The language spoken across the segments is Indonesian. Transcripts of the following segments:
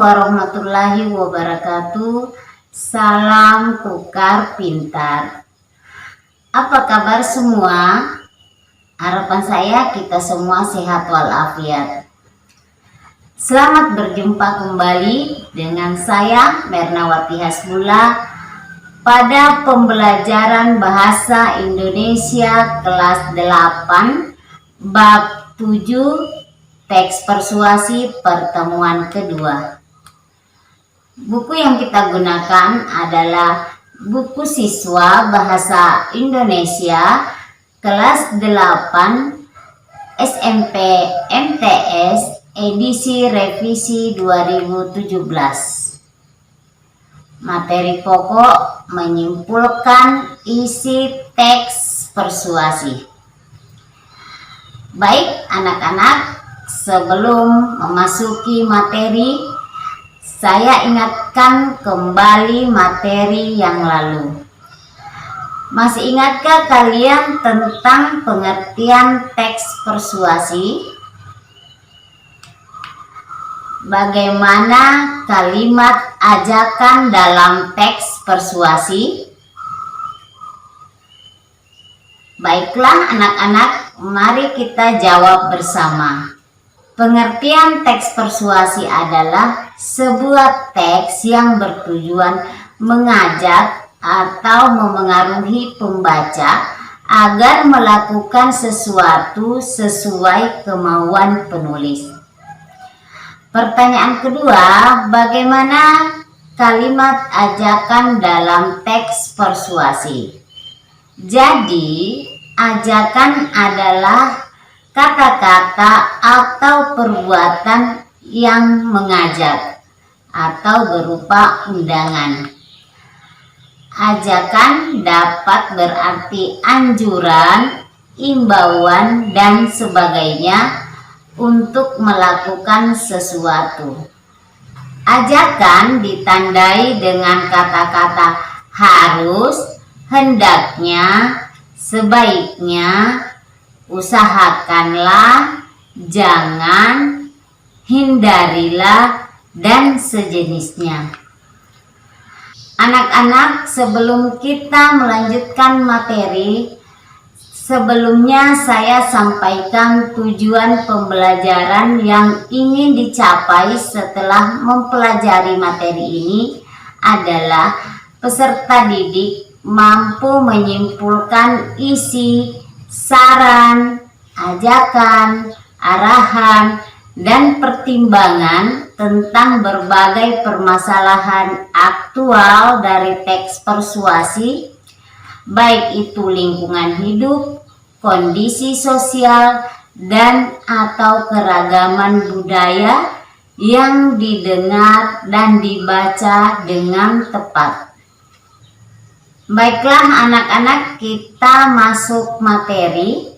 warahmatullahi wabarakatuh. Salam tukar pintar. Apa kabar semua? Harapan saya kita semua sehat walafiat. Selamat berjumpa kembali dengan saya Mernawati Hasbullah pada pembelajaran Bahasa Indonesia kelas 8 bab 7 teks persuasi pertemuan kedua. Buku yang kita gunakan adalah buku siswa Bahasa Indonesia kelas 8 SMP MTS edisi revisi 2017. Materi pokok menyimpulkan isi teks persuasi. Baik anak-anak, sebelum memasuki materi, saya ingatkan kembali materi yang lalu. Masih ingatkah kalian tentang pengertian teks persuasi? Bagaimana kalimat ajakan dalam teks persuasi? Baiklah anak-anak, mari kita jawab bersama. Pengertian teks persuasi adalah sebuah teks yang bertujuan mengajak atau memengaruhi pembaca agar melakukan sesuatu sesuai kemauan penulis. Pertanyaan kedua, bagaimana kalimat ajakan dalam teks persuasi? Jadi, ajakan adalah kata-kata atau perbuatan yang mengajak atau berupa undangan. Ajakan dapat berarti anjuran, imbauan, dan sebagainya untuk melakukan sesuatu. Ajakan ditandai dengan kata-kata harus, hendaknya, sebaiknya, usahakanlah, jangan, hindarilah, dan sejenisnya. Anak-anak, sebelum kita melanjutkan materi, sebelumnya saya sampaikan tujuan pembelajaran yang ingin dicapai setelah mempelajari materi ini adalah peserta didik mampu menyimpulkan isi, saran, ajakan, arahan, dan pertimbangan tentang berbagai permasalahan aktual dari teks persuasi, baik itu lingkungan hidup, kondisi sosial, dan atau keragaman budaya yang didengar dan dibaca dengan tepat. Baiklah anak-anak, kita masuk materi.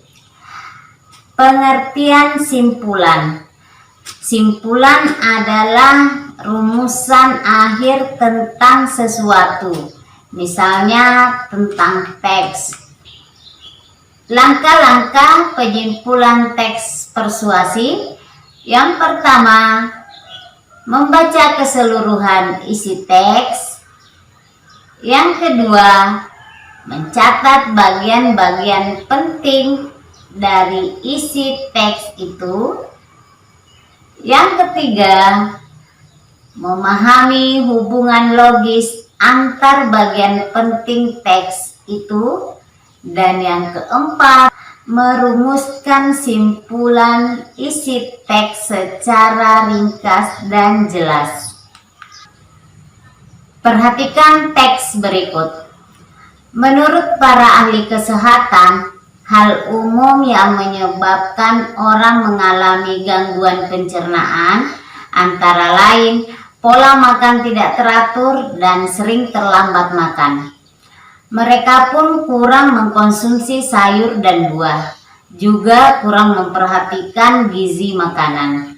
Pengertian simpulan. Simpulan adalah rumusan akhir tentang sesuatu, misalnya tentang teks. Langkah-langkah penyimpulan teks persuasi. Yang pertama, membaca keseluruhan isi teks. Yang kedua, mencatat bagian-bagian penting dari isi teks itu. Yang ketiga, memahami hubungan logis antar bagian penting teks itu. Dan yang keempat, merumuskan simpulan isi teks secara ringkas dan jelas. Perhatikan teks berikut. Menurut para ahli kesehatan, hal umum yang menyebabkan orang mengalami gangguan pencernaan antara lain pola makan tidak teratur dan sering terlambat makan. Mereka pun kurang mengkonsumsi sayur dan buah, juga kurang memperhatikan gizi makanan.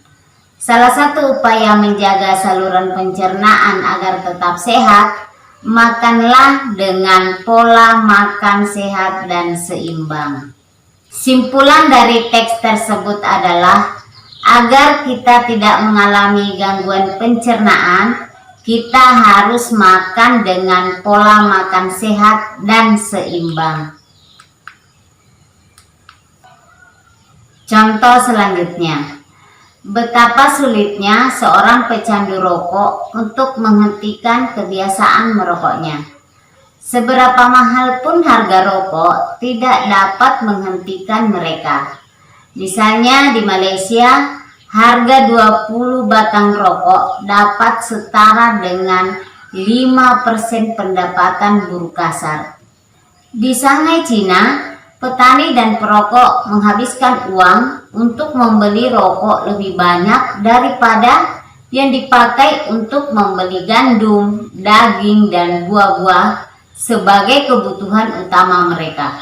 Salah satu upaya menjaga saluran pencernaan agar tetap sehat, makanlah dengan pola makan sehat dan seimbang. Simpulan dari teks tersebut adalah Agar kita tidak mengalami gangguan pencernaan, kita harus makan dengan pola makan sehat dan seimbang. Contoh selanjutnya, betapa sulitnya seorang pecandu rokok untuk menghentikan kebiasaan merokoknya. Seberapa mahal pun harga rokok tidak dapat menghentikan mereka. Misalnya di Malaysia, harga 20 batang rokok dapat setara dengan 5% pendapatan buruh kasar. Di Shanghai, Cina, petani dan perokok menghabiskan uang untuk membeli rokok lebih banyak daripada yang dipakai untuk membeli gandum, daging, dan buah-buah sebagai kebutuhan utama mereka.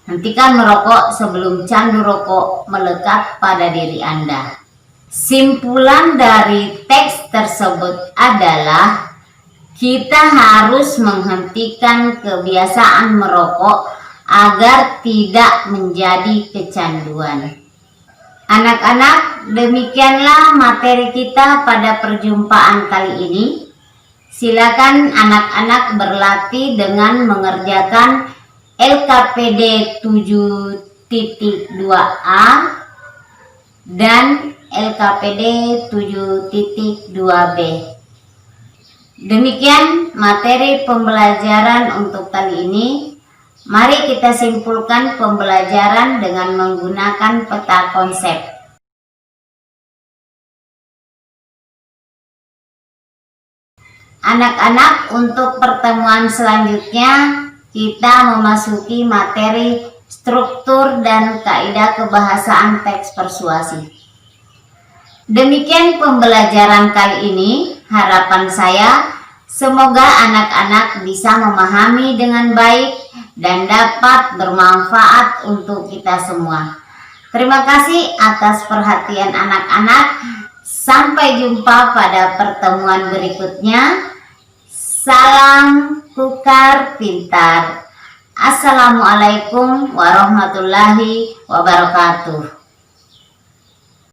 Hentikan merokok sebelum candu rokok melekat pada diri Anda. Simpulan dari teks tersebut adalah kita harus menghentikan kebiasaan merokok agar tidak menjadi kecanduan. Anak-anak, demikianlah materi kita pada perjumpaan kali ini. Silakan anak-anak berlatih dengan mengerjakan LKPD 7.2a dan LKPD 7.2b. Demikian materi pembelajaran untuk kali ini. Mari kita simpulkan pembelajaran dengan menggunakan peta konsep. Anak-anak, untuk pertemuan selanjutnya kita memasuki materi struktur dan kaidah kebahasaan teks persuasi. Demikian pembelajaran kali ini. Harapan saya semoga anak-anak bisa memahami dengan baik dan dapat bermanfaat untuk kita semua. Terima kasih atas perhatian anak-anak. Sampai jumpa pada pertemuan berikutnya. Salam Kukar Pintar. Assalamualaikum warahmatullahi wabarakatuh.